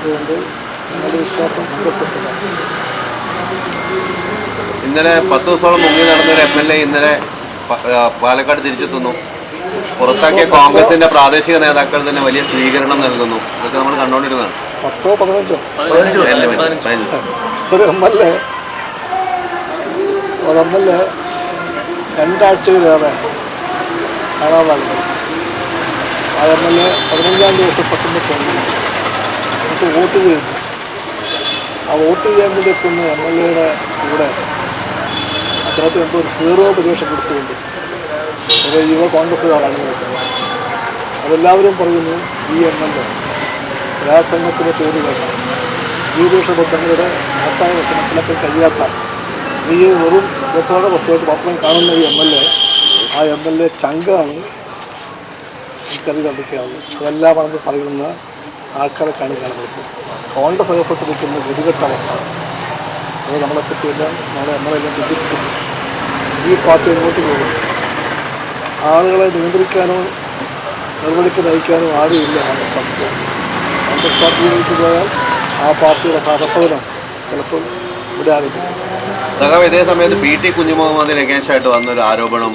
അതുകൊണ്ട് ഞങ്ങളുടെ വിശ്വാസം 100%. ഇന്നലെ 10 ദിവസത്തോളം മുങ്ങി നടന്നൊരു MLA ഇന്നലെ പാലക്കാട് തിരിച്ചെത്തുന്നു. പുറത്താക്കിയ കോൺഗ്രസിന്റെ പ്രാദേശിക നേതാക്കൾ തന്നെ വലിയ സ്വീകരണം നൽകുന്നു. ഇതൊക്കെ നമ്മൾ കണ്ടുകൊണ്ടിരുന്നതാണ്. 10 15 ഒരു MLA 2 ആഴ്ചയിലേറെ കാണാതാകുന്നു. ആ MLA 15-ാം ദിവസം പെട്ടെന്ന് തോന്നുന്നു നമുക്ക് വോട്ട് ചെയ്യുന്നു. ആ വോട്ട് ചെയ്യാൻ വേണ്ടി എത്തുന്ന MLA-യുടെ കൂടെ അദ്ദേഹത്തിന് എന്തോ ഒരു ഹീറോ പരീക്ഷ കൊടുത്തുകൊണ്ട് ഒരു യുവ കോൺഗ്രസ്സുകാരാണ് നിൽക്കുന്നത്. അതെല്ലാവരും പറയുന്നു ഈ MLA ബലാത്സംഗത്തിൻ്റെ പേര് കേട്ട ഭൂരിപക്ഷ ബന്ധങ്ങളുടെ മഹത്തായ വശനത്തിലൊക്കെ കഴിയാത്ത സ്ത്രീയെ വെറും വ്യക്തമായ വസ്തുവായിട്ട് മാത്രം കാണുന്ന ഈ MLA ആ MLA ചങ്കാണ്. എനിക്കറിയില്ല എന്തൊക്കെയാണ് അതെല്ലാമാണെന്ന് പറയുന്ന ആൾക്കാരെ കാണുകയാണ്. കോൺഗ്രസ് അകപ്പെട്ട് നിൽക്കുന്ന ഗതികെട്ട അവസ്ഥ അത് നമ്മളെപ്പറ്റിയെല്ലാം നമ്മളെല്ലാം ചിന്തിപ്പിക്കുന്നു. ഈ പാർട്ടി മുന്നോട്ട് പോകുന്നു. ആളുകളെ നിയന്ത്രിക്കാനോ നിർവഹിക്ക് നയിക്കാനോ ആരുമില്ല. കോൺഗ്രസ് പാർട്ടിയിലേക്ക് പോയാൽ ആ പാർട്ടിയുടെ പതനം ചിലപ്പോൾ ഇവിടെ ആരംഭിക്കും. ഇതേ സമയത്ത് PT കുഞ്ഞുമുഹമ്മദിന് എഗെയിൻസ്റ്റായിട്ട് വന്നൊരു ആരോപണം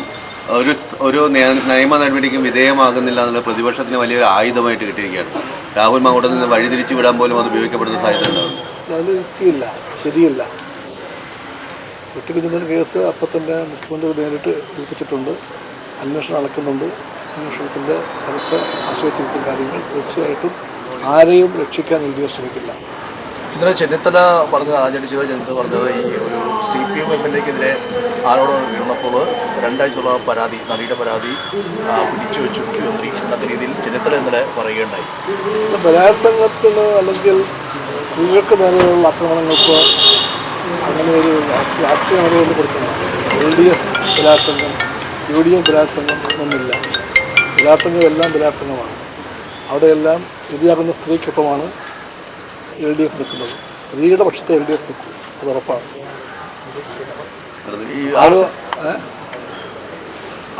ഒരു നിയമ നടപടിക്കും വിധേയമാകുന്നില്ല എന്നുള്ള പ്രതിപക്ഷത്തിന് വലിയൊരു ആയുധമായിട്ട് കിട്ടിയിരിക്കുകയാണ്. രാഹുൽ മാങ്കൂട്ടത്തിൽ നിന്ന് വഴിതിരിച്ചു വിടാൻ പോലും അത് ഉപയോഗിക്കപ്പെടുന്ന സാധ്യത ഉണ്ടാവും. അത് യുക്തിയില്ല, ശരിയല്ല. കുഞ്ഞുമുഹമ്മദിൻ്റെ കേസ് അപ്പം തന്നെ മുഖ്യമന്ത്രി നേരിട്ട് ഏൽപ്പിച്ചിട്ടുണ്ട്. അന്വേഷണം നടക്കുന്നുണ്ട്. അന്വേഷണത്തിൻ്റെ ഫലത്തെ ആശ്രയിച്ചിരിക്കുന്ന കാര്യങ്ങൾ തീർച്ചയായിട്ടും ആരെയും രക്ഷിക്കാൻ LDF ശ്രമിക്കില്ല. ഇന്നലെ ചെന്നിത്തല പറഞ്ഞത് ചെന്നിത്തല പറഞ്ഞത് ഈ ഒരു CPM MLA-ക്കെതിരെ ആരോപണം വീണപ്പോൾ 2 ആഴ്ചയുള്ള പരാതി, നടിയുടെ പരാതി പിടിച്ചു വെച്ചു മുഖ്യമന്ത്രി എന്ന രീതിയിൽ ചെന്നിത്തല ഇന്നലെ പറയുകയുണ്ടായി. ബലാത്സംഗത്തിന് അല്ലെങ്കിൽ സ്ത്രീകൾക്ക് നേരെയുള്ള ആക്രമണങ്ങൾക്ക് അങ്ങനെ ഒരു രാഷ്ട്രീയ മറുപടി കൊടുക്കുന്നു. LDF ബലാത്സംഗം, UDF ബലാത്സംഗം ഒന്നുമില്ല. ബലാത്സംഗം എല്ലാം ബലാത്സംഗമാണ്. അവിടെയെല്ലാം ഇരയാകുന്ന സ്ത്രീക്കൊപ്പമാണ് LDF നിൽക്കുന്നത്. സ്ത്രീയുടെ പക്ഷത്തെ LDF നിൽക്കും, അത് ഉറപ്പാണ്.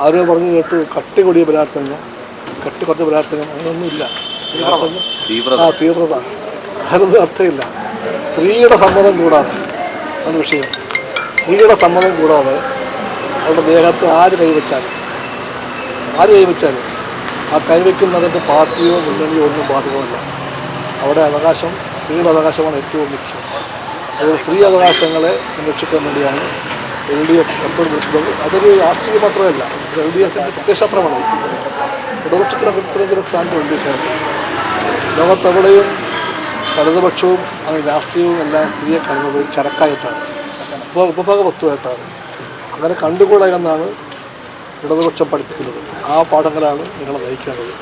ആരോ പറഞ്ഞു കേട്ടു കട്ടി കൂടിയ ബലാത്സംഗം, കട്ടി കുറഞ്ഞ ബലാത്സംഗം, അങ്ങനെയൊന്നുമില്ല. തീവ്രത അതൊന്നും അർത്ഥമില്ല. സ്ത്രീയുടെ സമ്മതം കൂടാതെ അത് വിഷയം. സ്ത്രീയുടെ സമ്മതം കൂടാതെ അവരുടെ ദേഹത്ത് ആര് കൈവച്ചാലും ആ കൈവയ്ക്കുന്നതിൻ്റെ പാർട്ടിയോ മുന്നണിയോ ഒന്നും ബാധകമല്ല. അവിടെ അവകാശം, സ്ത്രീയുടെ അവകാശമാണ് ഏറ്റവും മുഖ്യം. അതുകൊണ്ട് സ്ത്രീ അവകാശങ്ങളെ സംരക്ഷിക്കാൻ വേണ്ടിയാണ് LDF എപ്പോഴും നിൽക്കുന്നത്. അതൊരു രാഷ്ട്രീയം മാത്രമല്ല, LDF-ൻ്റെ പ്രത്യയശാസ്ത്രമാണ്. പ്രതിപക്ഷത്തിനൊക്കെ ഇത്രയും ചില സ്ഥാനത്ത് LDF-ആണ്. ലോകത്തെവിടെയും വലതുപക്ഷവും അങ്ങനെ രാഷ്ട്രീയവും എല്ലാം സ്ത്രീയെ കാണുന്നത് ചരക്കായിട്ടാണ്, ഉപഭോഗ വസ്തുവായിട്ടാണ്. അങ്ങനെ കണ്ടുകൂടാ എന്നാണ് ഇടതുപക്ഷം പഠിപ്പിക്കുന്നത്. ആ പാഠങ്ങളാണ് നിങ്ങളെ നയിക്കേണ്ടത്.